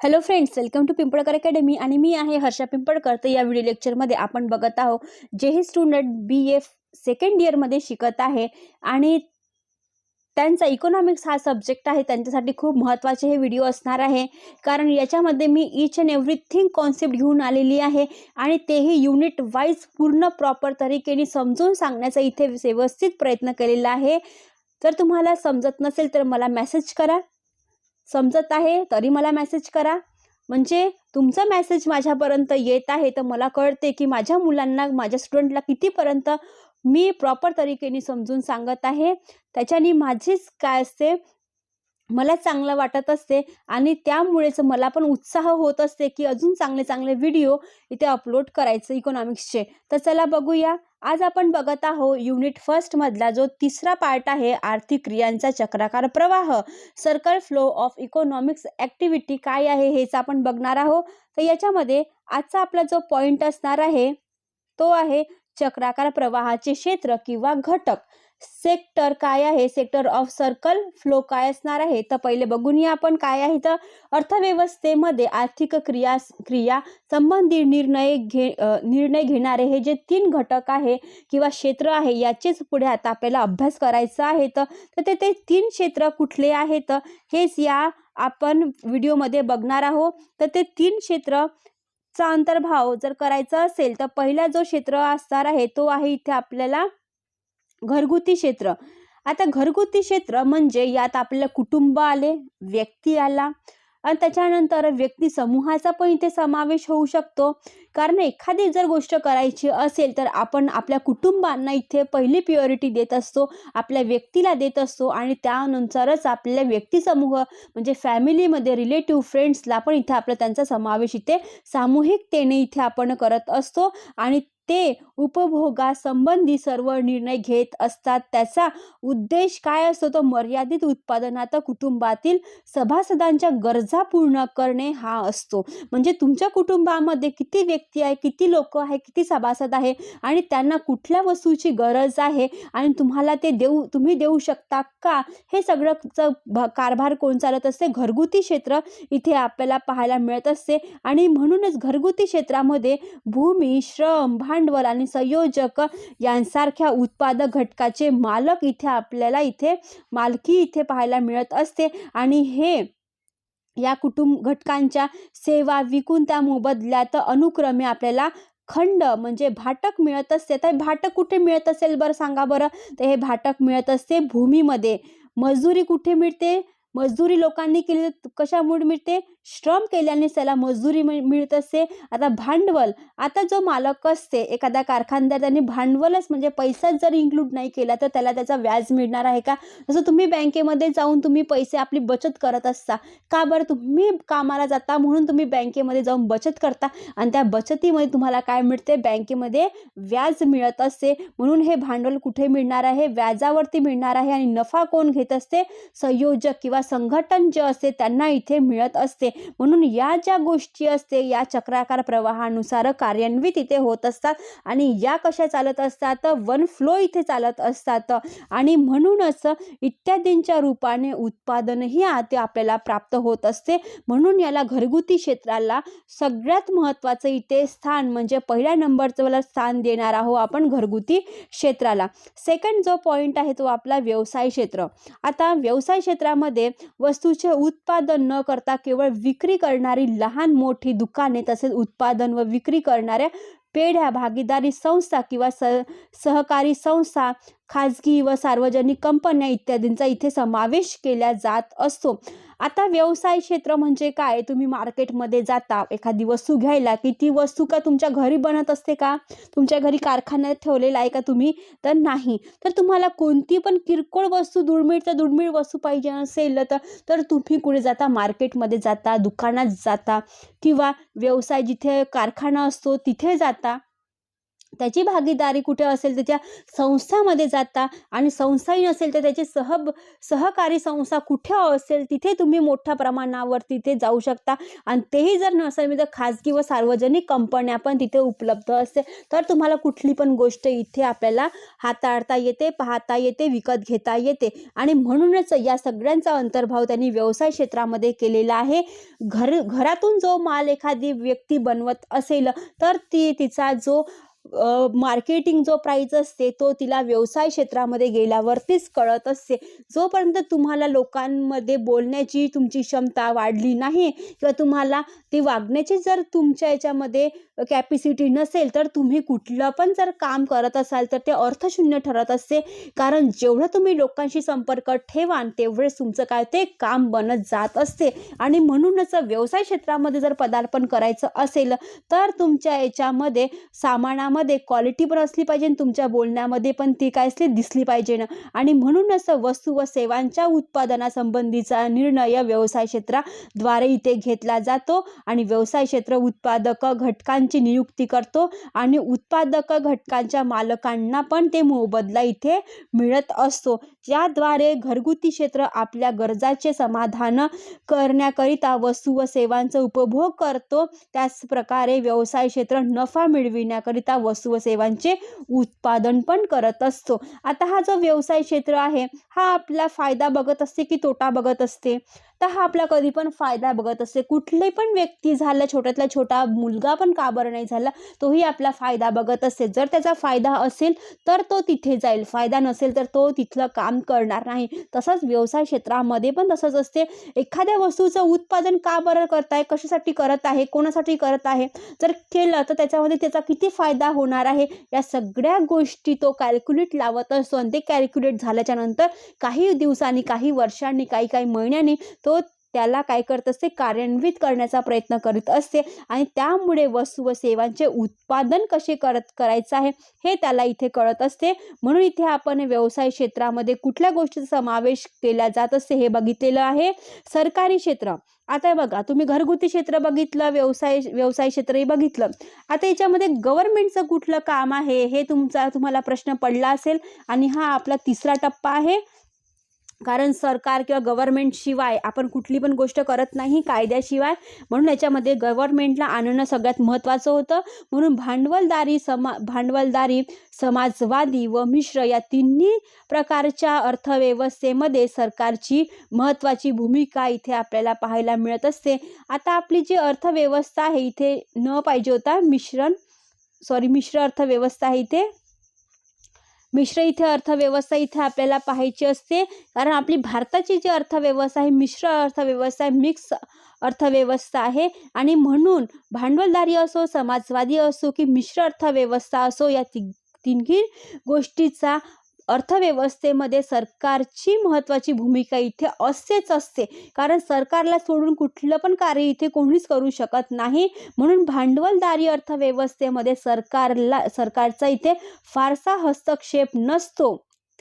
Hello friends, welcome to Pimpalkar academy आणि मी आहे हर्षा पिंपळकर. तर या व्हिडिओ लेक्चरमध्ये आपण बघत आहोत जे हे स्टुडंट BF सेकंड इयरमध्ये शिकत आहे आणि त्यांचा इकॉनॉमिक्स हा सब्जेक्ट आहे, त्यांच्यासाठी खूप महत्त्वाचे हे व्हिडिओ असणार आहे. कारण याच्यामध्ये मी ईच अँड एव्हरीथिंग कॉन्सेप्ट घेऊन आलेली आहे आणि तेही युनिट वाईज पूर्ण प्रॉपर तरीकेने समजून सांगण्याचा इथे व्यवस्थित प्रयत्न केलेला आहे. जर तुम्हाला समजत नसेल तर मला मेसेज करा, समजत आहे तरी मला मेसेज करा. म्हणजे तुमचा मेसेज माझ्यापर्यंत येत आहे तर मला कळते की माझ्या मुलांना, माझ्या स्टुडंटला कितीपर्यंत मी प्रॉपर तरीकेने समजून सांगत आहे. त्याच्याने माझीच काय असते, मला चांगलं वाटत असते आणि त्यामुळेच मला पण उत्साह होत असते की अजून चांगले चांगले व्हिडिओ इथे अपलोड करायचे इकॉनॉमिक्सचे. तर चला बघूया. आज आपण बघत आहोत युनिट फर्स्टमधला जो तिसरा पार्ट आहे, आर्थिक क्रियांचा चक्राकार प्रवाह, circle flow of economics activity काय आहे हेच आपण बघणार आहोत. तर याच्यामध्ये आजचा आपला जो पॉईंट असणार आहे तो आहे चक्राकार प्रवाहाचे क्षेत्र किंवा घटक. सेक्टर काय आहे, सेक्टर ऑफ सर्कल फ्लो काय असणार आहे. तर पहिले बघूया आपण काय आहे. तर अर्थव्यवस्थेमध्ये आर्थिक क्रिया संबंधी निर्णय घेणारे हे जे 3 घटक आहे किंवा क्षेत्र आहे याचेच पुढे आता आपल्याला अभ्यास करायचा आहे. तर ते 3 क्षेत्र कुठले आहेत हेच या आपण व्हिडिओमध्ये बघणार आहोत. तर ते 3 क्षेत्रचा अंतर्भाव जर करायचा असेल तर पहिला जो क्षेत्र असणार आहे तो आहे इथे आपल्याला घरगुती क्षेत्र. आता घरगुती क्षेत्र म्हणजे यात आपल्याला कुटुंब आले, व्यक्ती आला आणि त्याच्यानंतर व्यक्ती समूहाचा पण इथे समावेश होऊ शकतो. कारण एखादी जर गोष्ट करायची असेल तर आपण आपल्या कुटुंबांना इथे पहिली प्रायोरिटी देत असतो, आपल्या व्यक्तीला देत असतो आणि त्यानुसारच आपल्या व्यक्ती समूह म्हणजे फॅमिलीमध्ये रिलेटिव्ह फ्रेंड्सला पण इथे आपला त्यांचा समावेश इथे सामूहिकतेने इथे आपण करत असतो आणि ते उपभोगासंबंधी सर्व निर्णय घेत असतात. त्याचा उद्देश काय असतो, तो मर्यादित उत्पादनात कुटुंबातील सभासदांच्या गरजा पूर्ण करणे हा असतो. म्हणजे तुमच्या कुटुंबामध्ये किती व्यक्ती आहे, किती लोक आहे, किती सभासद आहे आणि त्यांना कुठल्या वस्तूची गरज आहे आणि तुम्हाला ते तुम्ही देऊ शकता का, हे सगळं कारभार कोण चालत असते, घरगुती क्षेत्र इथे आपल्याला पाहायला मिळत असते. आणि म्हणूनच घरगुती क्षेत्रामध्ये भूमी, श्रम, भांडवल आणि संयोजक यांसारख्या उत्पादक घटकाचे मालक इथे आपल्याला इथे मालकी इथे पाहायला मिळत असते आणि हे या कुटुंब घटकांच्या सेवा विकून त्या मोबदल्यात अनुक्रमे आपल्याला खंड म्हणजे भाटक मिळत असते. तर भाटक कुठे मिळत असेल बरं सांगा बरं. तर हे भाटक मिळत असते भूमीमध्ये. मजुरी कुठे मिळते, मजदुरी लोकांनी केली कशामुळे मिळते, श्रम केल्याने त्याला मजदुरी मिळत असते. आता भांडवल, आता जो मालक असते एखादा कारखानदार, त्यांनी भांडवलच म्हणजे पैसाच जर इन्क्लूड नाही केला तर त्याला त्याचा व्याज मिळणार आहे का. जसं तुम्ही बँकेमध्ये जाऊन तुम्ही पैसे आपली बचत करत असता का बरं, तुम्ही कामाला जाता म्हणून तुम्ही बँकेमध्ये जाऊन बचत करता आणि त्या बचतीमध्ये तुम्हाला काय मिळते, बँकेमध्ये व्याज मिळत असते. म्हणून हे भांडवल कुठे मिळणार आहे, व्याजावरती मिळणार आहे आणि नफा कोण घेत असते, संयोजक किंवा संघटन जे असते त्यांना इथे मिळत असते. म्हणून या ज्या गोष्टी असते या चक्राकार प्रवाहानुसार कार्यान्वित इथे होत असतात आणि या कशा चालत असतात, वन फ्लो इथे चालत असतात आणि म्हणूनच इत्यादींच्या रूपाने उत्पादनही ते आपल्याला प्राप्त होत असते. म्हणून याला घरगुती क्षेत्राला सगळ्यात महत्त्वाचं इथे स्थान म्हणजे पहिल्या नंबरचं स्थान देणार आहोत आपण घरगुती क्षेत्राला. सेकंड जो पॉईंट आहे तो आपला व्यवसाय क्षेत्र. आता व्यवसाय क्षेत्रामध्ये वस्तूचे उत्पादन न करता केवळ विक्री करणारी लहान मोठी दुकाने, तसेच उत्पादन व विक्री करणाऱ्या पेढ्या, भागीदारी संस्था किंवा सहकारी संस्था, खाजगी व सार्वजनिक कंपन्या इत्यादींचा इथे समावेश केला जात असतो. आता व्यवसाय क्षेत्र म्हणजे काय, तुम्ही मार्केटमध्ये जाता एखादी वस्तू घ्यायला की ती वस्तू का तुमच्या घरी बनत असते का, तुमच्या घरी कारखान्यात ठेवलेला आहे का तुम्ही, तर नाही. तर तुम्हाला कोणती पण किरकोळ वस्तू, दुर्मिळ वस्तू पाहिजे असेल तर तुम्ही कुठे जाता, मार्केटमध्ये जाता, दुकानात जाता किंवा व्यवसाय जिथे कारखाना असतो तिथे जाता. त्याची भागीदारी कुठे असेल तर त्या संस्थामध्ये जाता, आणि संस्थाही नसेल तर त्याची सहकारी संस्था कुठे असेल तिथे तुम्ही मोठ्या प्रमाणावर तिथे जाऊ शकता. आणि तेही जर नसेल तर खाजगी व सार्वजनिक कंपन्या पण तिथे उपलब्ध असते. तर तुम्हाला कुठली पण गोष्ट इथे आपल्याला हाताळता येते, पाहता येते, विकत घेता येते. आणि म्हणूनच या सगळ्यांचा अंतर्भाव त्यांनी व्यवसाय क्षेत्रामध्ये केलेला आहे. घरातून जो माल एखादी व्यक्ती बनवत असेल तर तिचा जो मार्केटिंग जो प्राईस असते तो तिला व्यवसाय क्षेत्रामध्ये गेल्यावरतीच कळत असते. जोपर्यंत तुम्हाला लोकांमध्ये बोलण्याची तुमची क्षमता वाढली नाही किंवा तुम्हाला ती वागण्याची जर तुमच्या याच्यामध्ये कॅपॅसिटी नसेल तर तुम्ही कुठलं पण जर काम करत असाल तर ते अर्थशून्य ठरत असते. कारण जेवढं तुम्ही लोकांशी संपर्क ठेवाल तेवढेच तुमचं काय ते काम बनत जात असते. आणि म्हणूनच व्यवसाय क्षेत्रामध्ये जर पदार्पण करायचं असेल तर तुमच्या याच्यामध्ये सामानामध्ये क्वालिटी पण असली पाहिजे, तुमच्या बोलण्यामध्ये पण ती काय असली दिसली पाहिजे ना. आणि म्हणूनच वस्तू व सेवांच्या उत्पादनासंबंधीचा निर्णय व्यवसाय क्षेत्राद्वारे इथे घेतला जातो. आणि व्यवसाय क्षेत्र उत्पादक घटकांची नियुक्ती करतो आणि उत्पादक घटकांच्या मालकांना पण ते मोबदला इथे मिळत असतो. याद्वारे घरगुती क्षेत्र आपल्या गरजाचे समाधान करण्याकरिता वस्तू व सेवांचा उपभोग करतो. त्याच प्रकारे व्यवसाय क्षेत्र नफा मिळविण्याकरिता वस्तू व सेवांचे उत्पादन पण करत असतो. आता हा जो व्यवसाय क्षेत्र आहे हा आपला फायदा बघत असते की तोटा बघत असते? तर हा आपला कधी पण फायदा बघत असते. कुठली पण व्यक्ती झाला, छोट्यातला छोटा मुलगा पण का बरं नाही झाला, तोही आपला फायदा बघत असते. जर त्याचा फायदा असेल तर तो तिथे जाईल, फायदा नसेल तर तो तिथलं काम करणार नाही. तसंच व्यवसाय क्षेत्रामध्ये पण तसंच असते. एखाद्या वस्तूचं उत्पादन का बरं करत आहे, कशासाठी करत आहे, कोणासाठी करत आहे, जर केलं तर त्याच्यामध्ये त्याचा किती फायदा होणार आहे, या सगळ्या गोष्टी तो कॅल्क्युलेट लावत असतो. आणि ते कॅल्क्युलेट झाल्याच्या नंतर काही दिवसांनी, काही वर्षांनी, काही महिन्यांनी तो त्याला काय करत असते, कार्यान्वित करण्याचा प्रयत्न करीत असते. आणि त्यामुळे वस्तू व सेवांचे उत्पादन कसे करायचं आहे हे त्याला इथे कळत असते. म्हणून इथे आपण व्यवसाय क्षेत्रामध्ये कुठल्या गोष्टीचा समावेश केला जात असते हे बघितलेलं आहे. सरकारी क्षेत्र, आता बघा तुम्ही घरगुती क्षेत्र बघितलं, व्यवसाय क्षेत्रही बघितलं. आता याच्यामध्ये गव्हर्नमेंटचं कुठलं काम आहे हे तुम्हाला प्रश्न पडला असेल. आणि हा आपला तिसरा टप्पा आहे. कारण सरकार किंवा गव्हर्नमेंट शिवाय आपण कुठली पण गोष्ट करत नाही, कायद्याशिवाय. म्हणून याच्यामध्ये गव्हर्नमेंटला आणणं सगळ्यात महत्त्वाचं होतं. म्हणून भांडवलदारी, समाजवादी व मिश्र या तिन्ही प्रकारच्या अर्थव्यवस्थेमध्ये सरकारची महत्त्वाची भूमिका इथे आपल्याला पाहायला मिळत असते. आता आपली जी अर्थव्यवस्था आहे इथे न पाहिजे होता मिश्र अर्थव्यवस्था आहे इथे. मिश्र इथे अर्थव्यवस्था इथे आपल्याला पाहायची असते. कारण आपली भारताची जी अर्थव्यवस्था आहे मिश्र अर्थव्यवस्था आहे, मिक्स अर्थव्यवस्था आहे. आणि म्हणून भांडवलदारी असो, समाजवादी असो की मिश्र अर्थव्यवस्था असो, या तिन्ही गोष्टीचा अर्थव्यवस्थेमध्ये सरकारची महत्त्वाची भूमिका इथे असतेच असते. कारण सरकारला सोडून कुठलं पण कार्य इथे कोणीच करू शकत नाही. म्हणून भांडवलदारी अर्थव्यवस्थेमध्ये सरकारचा इथे फारसा हस्तक्षेप नसतो.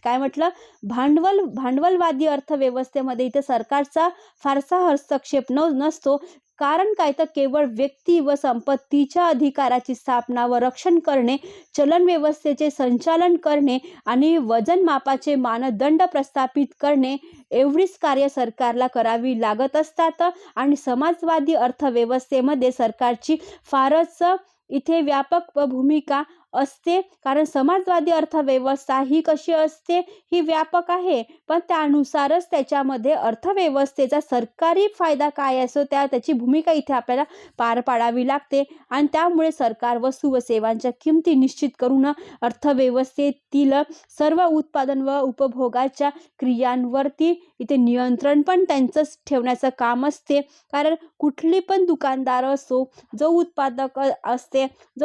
काय म्हटलं? भांडवलवादी अर्थव्यवस्थेमध्ये इथे सरकारचा फारसा हस्तक्षेप नसतो. कारण काय तर केवळ व्यक्ती व संपत्तीच्या अधिकाराची स्थापना व रक्षण करणे, चलन व्यवस्थेचे संचालन करणे आणि वजन मापाचे मानदंड प्रस्थापित करणे एवढीच कार्य सरकारला करावी लागत असतात. आणि समाजवादी अर्थव्यवस्थेमध्ये सरकारची फारच इथे व्यापक भूमिका असते. कारण समाजवादी अर्थव्यवस्था ही कशी असते, ही व्यापक आहे, पण त्यानुसारच त्याच्यामध्ये अर्थव्यवस्थेचा सरकारी फायदा काय असो त्याची भूमिका इथे आपल्याला पार पाडावी लागते. आणि त्यामुळे सरकार वस्तू व सेवांच्या किमती निश्चित करून अर्थव्यवस्थेतील सर्व उत्पादन व उपभोगाच्या क्रियांवरती इथे नियंत्रण पण त्यांचंच ठेवण्याचं काम असते. कारण कुठली पण दुकानदार असो, जो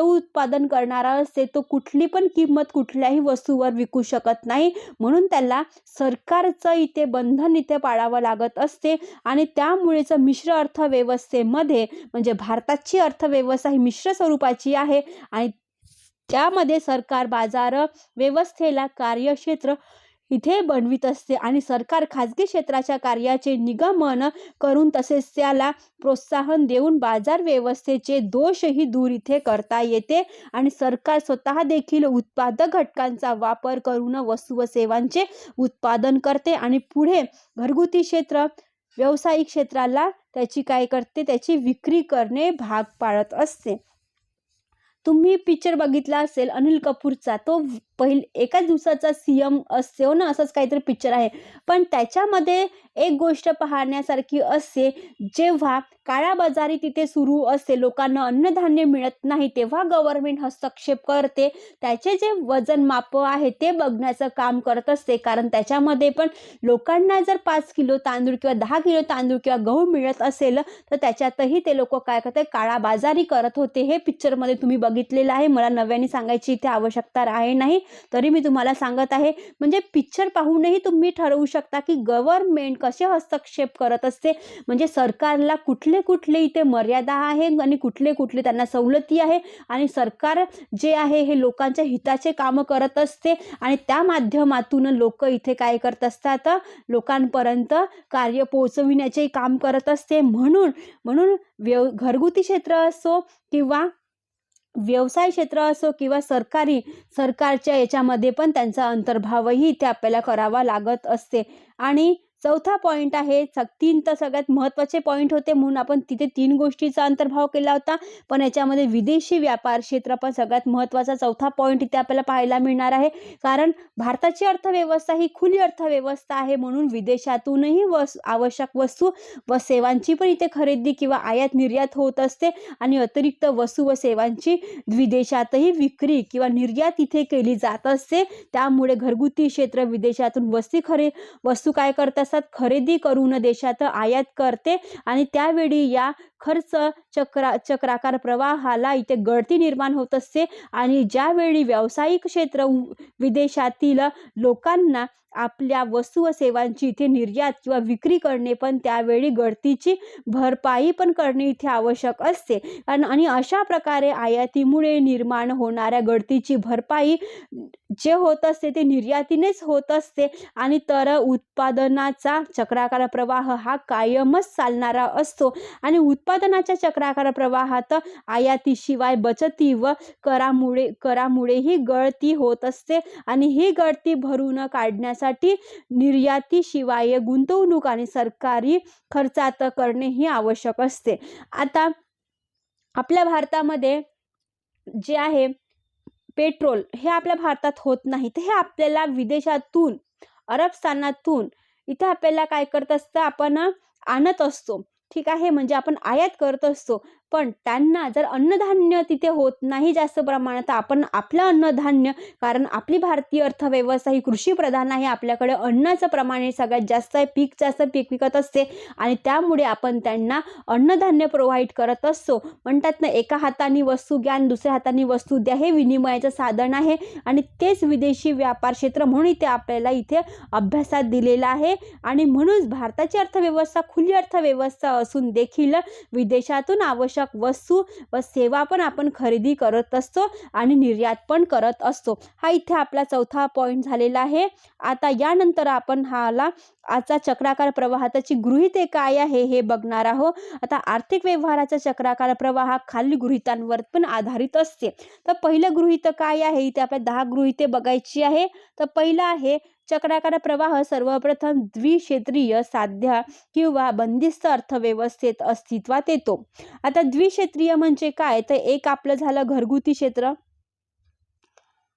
उत्पादन करणारा असते, तो कुठली पण किंमत कुठल्याही वस्तूवर विकू शकत नाही. म्हणून त्याला सरकारचं इथे बंधन इथे पाळावं लागत असते. आणि त्यामुळेच मिश्र अर्थव्यवस्थेमध्ये म्हणजे भारताची अर्थव्यवस्था ही मिश्र स्वरूपाची आहे. आणि त्यामध्ये सरकार बाजार व्यवस्थेला कार्यक्षेत्र इथे बनवित असते आणि सरकार खाजगी क्षेत्राच्या कार्याचे निगमन करून तसेच त्याला प्रोत्साहन देऊन बाजार व्यवस्थेचे दोषही दूर इथे करता येते आणि सरकार स्वतः देखील उत्पादक घटकांचा वापर करून वस्तू व सेवांचे उत्पादन करते आणि पुढे घरगुती क्षेत्र व्यावसायिक क्षेत्राला त्याची काय करते, त्याची विक्री करणे भाग पाडत असते. तुम्ही पिक्चर बघितला असेल अनिल कपूरचा, तो एकाच दिवसाचा सीएम असते हो ना, असंच काहीतरी पिक्चर आहे. पण त्याच्यामध्ये एक गोष्ट पाहण्यासारखी असते, जेव्हा काळाबाजारी तिथे सुरू असते, लोकांना अन्नधान्य मिळत नाही, तेव्हा गव्हर्नमेंट हस्तक्षेप करते, त्याचे जे वजन माप आहे ते बघण्याचं काम करत असते. कारण त्याच्यामध्ये पण लोकांना जर 5 किलो तांदूळ किंवा 10 किलो तांदूळ किंवा गहू मिळत असेल तर त्याच्यातही ते लोक काय करते, काळाबाजारी करत होते. हे पिक्चरमध्ये तुम्ही बघितलेलं आहे. मला नव्याने सांगायची इथे आवश्यकता आहे नाही, तरी मी तुम्हाला सांगत आहे. म्हणजे पिक्चर पाहूनही तुम्ही ठरवू शकता की गव्हर्नमेंट कसे हस्तक्षेप करत असते, म्हणजे सरकारला कुठले कुठले इथे मर्यादा आहे आणि कुठले कुठले त्यांना सवलती आहे आणि सरकार जे आहे हे लोकांच्या हिताचे काम करत असते आणि त्या माध्यमातून लोक इथे काय करत असतात, लोकांपर्यंत कार्य पोहोचविण्याचे काम करत असते. म्हणून घरगुती क्षेत्र असो किंवा व्यवसाय क्षेत्र असो किंवा सरकारच्या याच्यामध्ये पण त्यांचा अंतर्भावही इथे आपल्याला करावा लागत असते. आणि चौथा पॉईंट आहे, 3 तर सगळ्यात महत्त्वाचे पॉईंट होते म्हणून आपण तिथे 3 गोष्टीचा अंतर्भाव केला होता, पण याच्यामध्ये विदेशी व्यापार क्षेत्र पण सगळ्यात महत्त्वाचा चौथा पॉईंट इथे आपल्याला पाहायला मिळणार आहे. कारण भारताची अर्थव्यवस्था ही खुली अर्थव्यवस्था आहे, म्हणून विदेशातूनही आवश्यक वस्तू व सेवांची पण इथे खरेदी किंवा आयात निर्यात होत असते आणि अतिरिक्त वस्तू व सेवांची विदेशातही विक्री किंवा निर्यात इथे केली जात असते. त्यामुळे घरगुती क्षेत्र विदेशातून वस्तू काय करतात, खरेदी करून देशात आयात करते आणि त्यावेळी या खर्च चक्राकार प्रवाहाला इथे गळती निर्माण होत असते आणि ज्यावेळी व्यावसायिक क्षेत्र विदेशातील लोकांना आपल्या वस्तू व सेवांची इथे निर्यात किंवा विक्री करणे पण त्यावेळी गळतीची भरपाई पण करणे इथे आवश्यक असते. आणि अशा प्रकारे आयातीमुळे निर्माण होणाऱ्या गळतीची भरपाई जे होत असते ते निर्यातीनेच होत असते आणि तर उत्पादनाचा चक्राकार प्रवाह हा कायमच चालणारा असतो आणि उत्पादनाच्या चक्राकार प्रवाहात आयातीशिवाय बचती व करामुळे ही गळती होत असते आणि ही गळती भरून काढण्यासाठी निर्यातीशिवाय गुंतवणूक आणि सरकारी खर्चात करणे ही आवश्यक असते. आता आपल्या भारतामध्ये जे आहे पेट्रोल हे आपल्या भारतात होत नाही, तर हे आपल्याला विदेशातून अरबस्थानातून इथे आपल्याला काय करत असतं, आपण आणत असतो. ठीक आहे, म्हणजे आपण आयात करत असतो. पण त्यांना जर अन्नधान्य तिथे होत नाही जास्त प्रमाणात, आपण आपलं अन्नधान्य, कारण आपली भारतीय अर्थव्यवस्था ही कृषी प्रधान आहे, आपल्याकडे अन्नाचं प्रमाण सगळ्यात जास्त आहे, जास्त पीक पिकत असते आणि त्यामुळे आपण त्यांना अन्नधान्य प्रोव्हाइड करत असतो. म्हणतात ना, एका हाताने वस्तू घ्या आणि दुसऱ्या हाताने वस्तू द्या, हे विनिमयाचं साधन आहे आणि तेच विदेशी व्यापार क्षेत्र म्हणून इथे आपल्याला इथे अभ्यासात दिलेलं आहे. आणि म्हणूनच भारताची अर्थव्यवस्था खुली अर्थव्यवस्था असून देखील विदेशातून आवश्यक वस्तू व सेवा पण आपण खरेदी करत असतो आणि निर्यात पण करत असतो. हा इथे आपला चौथा पॉइंट झालेला आहे. आता यानंतर आपण आजचा चक्राकार प्रवाहाची गृहीते काय आहे हे बघणार आहोत. आता आर्थिक व्यवहाराचा चक्राकार प्रवाह खालील गृहीतांवर पण आधारित असते. तर पहिलं गृहीत काय आहे, इथे आपल्याला 10 गृहीते बघायची आहे. तर पहिलं आहे, चक्राकार प्रवाह सर्वप्रथम द्विक्षेत्रीय साध्य किंवा बंदिस्त अर्थव्यवस्थेत अस्तित्वात येतो. आता द्विक्षेत्रीय म्हणजे काय, तर एक आपलं झालं घरगुती क्षेत्र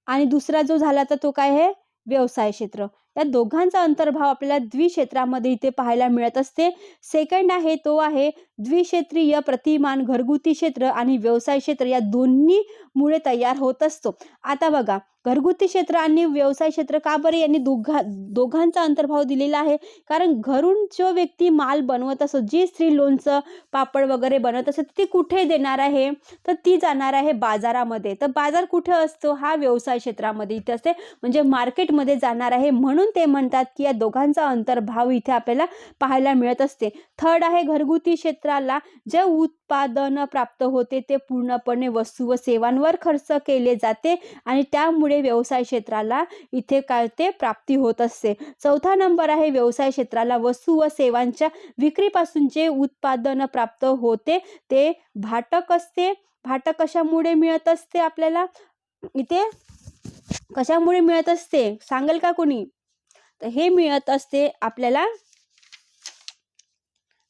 आणि दुसरा जो झाला तर तो काय आहे, व्यवसाय क्षेत्र. या दोघांचा अंतर्भाव आपल्याला द्विक्षेत्रामध्ये इथे पाहायला मिळत असते. सेकंड आहे तो आहे द्विक्षेत्रीय प्रतिमान घरगुती क्षेत्र आणि व्यवसाय क्षेत्र या दोन्ही मुळे तयार होत असतो. आता बघा, घरगुती क्षेत्र आणि व्यवसाय क्षेत्र का बरे यांनी दोघांचा अंतर्भाव दिलेला आहे, कारण घरून जो व्यक्ती माल बनवत असतो, जी स्त्री लोणचं पापड वगैरे बनवत असते, ती कुठे देणार आहे, तर ती जाणार आहे बाजारामध्ये. तर बाजार कुठे असतो, हा व्यवसाय क्षेत्रामध्ये इथे असते, म्हणजे मार्केटमध्ये जाणार आहे. म्हणून ते म्हणतात की या दोघांचा अंतर्भाव इथे आपल्याला पाहायला मिळत असते. थर्ड आहे, घरगुती क्षेत्राला जे उत्पादन प्राप्त होते ते पूर्णपणे वस्तू व सेवांवर खर्च केले जाते आणि त्यामुळे त्यामुळे व्यवसाय क्षेत्राला इथे काय ते प्राप्ती होत असते. चौथा नंबर आहे व्यवसाय क्षेत्राला वस्तू व सेवांच्या विक्रीपासून जे उत्पादन प्राप्त होते ते भाटक असते. भाटक कशामुळे मिळत असते आपल्याला, इथे कशामुळे मिळत असते सांगेल का कोणी? तर हे मिळत असते आपल्याला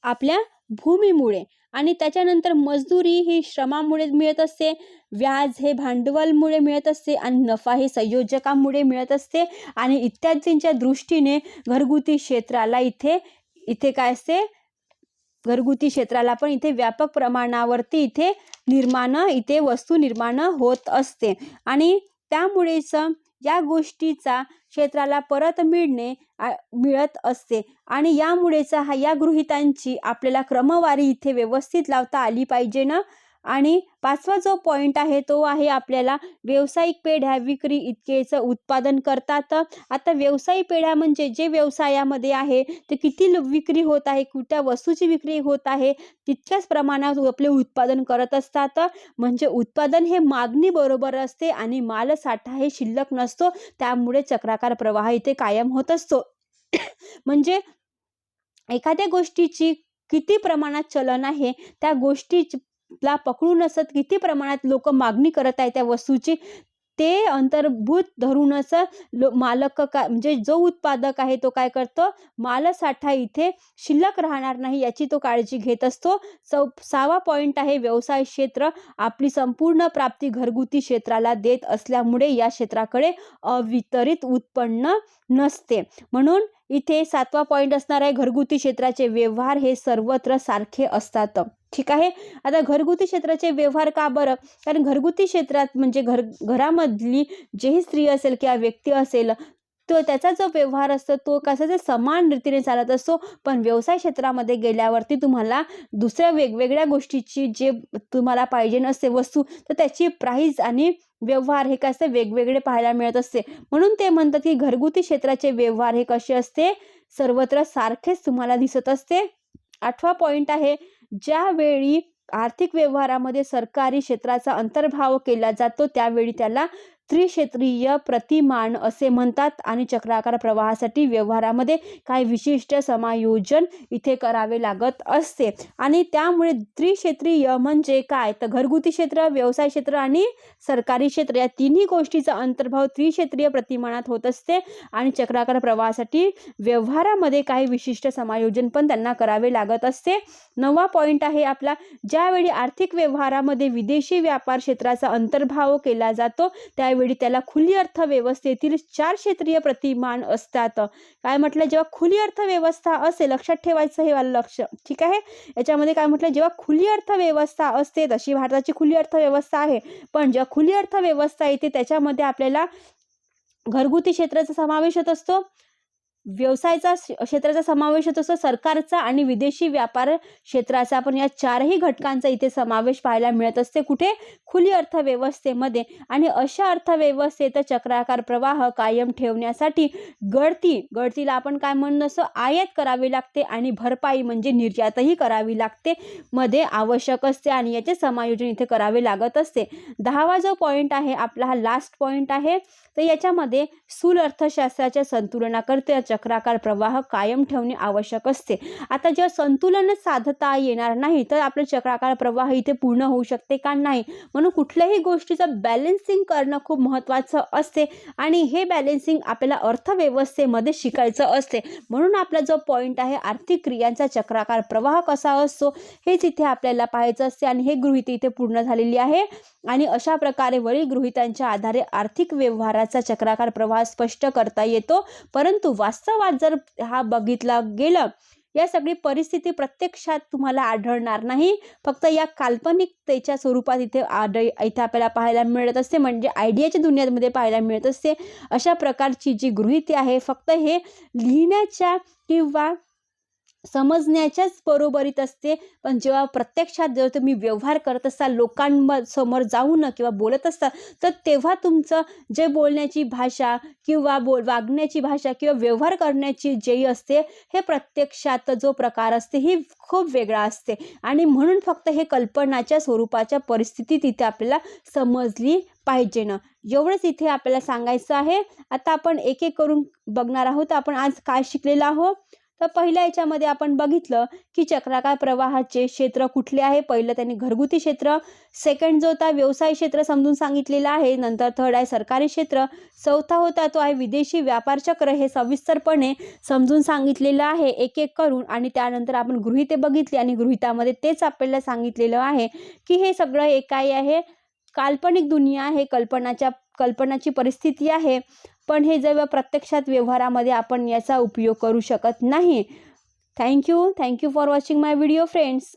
आपल्या भूमीमुळे. आणि त्याच्यानंतर मजदुरी ही श्रमामुळे मिळत असते, व्याज हे भांडवलमुळे मिळत असते आणि नफा हे संयोजकांमुळे मिळत असते. आणि इत्यादींच्या दृष्टीने घरगुती क्षेत्राला इथे काय असते, घरगुती क्षेत्राला पण इथे व्यापक प्रमाणावरती इथे वस्तू निर्माण होत असते. आणि त्यामुळेच या गोष्टीचा क्षेत्राला परत मिळत असते. आणि यामुळेच या गृहीतांची आपल्याला क्रमवारी इथे व्यवस्थित लावता आली पाहिजे ना. आणि पाचवा जो पॉईंट आहे तो आहे आपल्याला व्यावसायिक पेढ्या विक्री इतकेच उत्पादन करतात. आता व्यावसायिक पेढ्या म्हणजे जे व्यवसायामध्ये आहे ते किती विक्री होत आहे, कुठल्या वस्तूची विक्री होत आहे तितक्याच प्रमाणात आपले उत्पादन करत असतात. म्हणजे उत्पादन हे मागणी बरोबर असते आणि मालसाठा हे शिल्लक नसतो, त्यामुळे चक्राकार प्रवाह इथे कायम होत असतो. म्हणजे एखाद्या गोष्टीची किती प्रमाणात चलन आहे, त्या गोष्टीला पकडून असत किती प्रमाणात लोक मागणी करत आहे त्या वस्तूची, ते अंतर्भूत धरूनच मालक म्हणजे जो उत्पादक आहे तो काय करतो, मालसाठा इथे शिल्लक राहणार नाही याची तो काळजी घेत असतो. सहावा पॉईंट आहे व्यवसाय क्षेत्र आपली संपूर्ण प्राप्ती घरगुती क्षेत्राला देत असल्यामुळे या क्षेत्राकडे अवितरित उत्पन्न नसते. म्हणून इथे सातवा पॉईंट असणार आहे घरगुती क्षेत्राचे व्यवहार हे सर्वत्र सारखे असतात. ठीक आहे. आता घरगुती क्षेत्राचे व्यवहार का बरं? कारण घरगुती क्षेत्रात म्हणजे घरामधली जेही स्त्री असेल किंवा व्यक्ती असेल तो त्याचा जो व्यवहार असतो तो कसा ते समान रीतीने चालत असतो. पण व्यवसाय क्षेत्रामध्ये गेल्यावरती तुम्हाला दुसऱ्या वेगवेगळ्या गोष्टीची जे तुम्हाला पाहिजे नसते वस्तू, तर त्याची प्राईस आणि व्यवहार हे कसे वेगवेगळे पाहायला मिळत असते. म्हणून ते म्हणतात की घरगुती क्षेत्राचे व्यवहार हे कसे असते, सर्वत्र सारखेच तुम्हाला दिसत असते. आठवा पॉईंट आहे ज्यावेळी आर्थिक व्यवहारामध्ये सरकारी क्षेत्राचा अंतर्भाव केला जातो त्यावेळी त्याला त्रिक्षेत्रीय प्रतिमान असे म्हणतात. आणि चक्राकार प्रवाहासाठी व्यवहारामध्ये काही विशिष्ट समायोजन इथे करावे लागत असते. आणि त्यामुळे त्रिक्षेत्रीय म्हणजे काय, तर घरगुती क्षेत्र, व्यवसाय क्षेत्र आणि सरकारी क्षेत्र या तिन्ही गोष्टीचा अंतर्भाव त्रिक्षेत्रीय प्रतिमानात होत असते. आणि चक्राकार प्रवाहासाठी व्यवहारामध्ये काही विशिष्ट समायोजन पण त्यांना करावे लागत असते. नववा पॉईंट आहे आपला ज्यावेळी आर्थिक व्यवहारामध्ये विदेशी व्यापार क्षेत्राचा अंतर्भाव केला जातो त्यावेळी त्याला खुली अर्थव्यवस्थेतील 4 क्षेत्रीय प्रतिमान असतात. काय म्हटलं, जेव्हा खुली अर्थव्यवस्था असेल, लक्षात ठेवायचं हे वाला लक्ष. ठीक आहे. याच्यामध्ये काय म्हटलं, जेव्हा खुली अर्थव्यवस्था असते, तशी भारताची खुली अर्थव्यवस्था आहे, पण जेव्हा खुली अर्थव्यवस्था येते त्याच्यामध्ये आपल्याला घरगुती क्षेत्राचा समावेश होत असतो, व्यवसायाचा क्षेत्राचा समावेश होत असतो, सरकारचा आणि विदेशी व्यापार क्षेत्राचा. पण या चारही घटकांचा इथे समावेश पाहायला मिळत असते. कुठे, खुली अर्थव्यवस्थेमध्ये. आणि अशा अर्थव्यवस्थेत चक्राकार प्रवाह कायम ठेवण्यासाठी गळतीला आपण काय म्हणून असं आयात करावी लागते आणि भरपाई म्हणजे निर्यातही करावी लागते मध्ये आवश्यक असते आणि याचे समायोजन इथे करावे लागत असते. 10वा जो पॉईंट आहे आपला हा लास्ट पॉईंट आहे, तर याच्यामध्ये स्थूल अर्थशास्त्राच्या संतुलनाकरता चक्राकार प्रवाह कायम ठेवणे आवश्यक असते. आता जेव्हा संतुलन साधता येणार नाही तर आपलं चक्राकार प्रवाह इथे पूर्ण होऊ शकते का नाही. म्हणून कुठल्याही गोष्टीचं बॅलन्सिंग करणं खूप महत्त्वाचं असते आणि हे बॅलन्सिंग आपल्याला अर्थव्यवस्थेमध्ये शिकायचं असते. म्हणून आपला जो पॉईंट आहे आर्थिक क्रियांचा चक्राकार प्रवाह कसा असतो हेच इथे आपल्याला पाहायचं असते आणि हे गृहीत इथे पूर्ण झालेली आहे. आणि अशा प्रकारे वरील गृहीतांच्या आधारे आर्थिक व्यवहाराचा चक्राकार प्रवाह स्पष्ट करता येतो. परंतु वास्तवात जर हा बघितला गेलं, या सगळी परिस्थिती प्रत्यक्षात तुम्हाला आढळणार नाही, फक्त या काल्पनिकतेच्या स्वरूपात इथे आपल्याला पाहायला मिळत असते, म्हणजे आयडियाच्या दुनियेमध्ये पाहायला मिळत असते. अशा प्रकारची जी गृहीती आहे फक्त हे लिहिण्याच्या किंवा समजण्याच्याच बरोबरीत असते. पण जेव्हा प्रत्यक्षात जेव्हा तुम्ही व्यवहार करत असाल, लोकांसमोर जाऊन किंवा बोलत असता, तर तेव्हा तुमचं जे बोलण्याची भाषा किंवा वागण्याची भाषा किंवा व्यवहार करण्याची जे असते हे प्रत्यक्षात जो प्रकार असते ही खूप वेगळा असते. आणि म्हणून फक्त हे कल्पनाच्या स्वरूपाच्या परिस्थिती तिथे आपल्याला समजली पाहिजे ना. एवढंच इथे आपल्याला सांगायचं आहे. आता आपण एक एक करून बघणार आहोत. आपण आज काय शिकलेलो आहोत. तर पहिल्या याच्यामध्ये आपण बघितलं की चक्राकार प्रवाहाचे क्षेत्र कुठले आहे. पहिलं त्यांनी घरगुती क्षेत्र, सेकंड जो होता व्यवसाय क्षेत्र समजून सांगितलेलं आहे. नंतर थर्ड आहे सरकारी क्षेत्र, चौथा होता तो आहे विदेशी व्यापार चक्र. हे सविस्तरपणे समजून सांगितलेलं आहे एक एक करून. आणि त्यानंतर आपण गृहीते बघितली आणि गृहीतामध्ये तेच आपल्याला सांगितलेलं आहे की हे सगळं हे काय आहे, काल्पनिक दुनिया आहे, कल्पनाची परिस्थिती आहे. पण हे जेव्हा प्रत्यक्षात व्यवहारामध्ये आपण याचा उपयोग करू शकत नाही. Thank you for watching my video friends.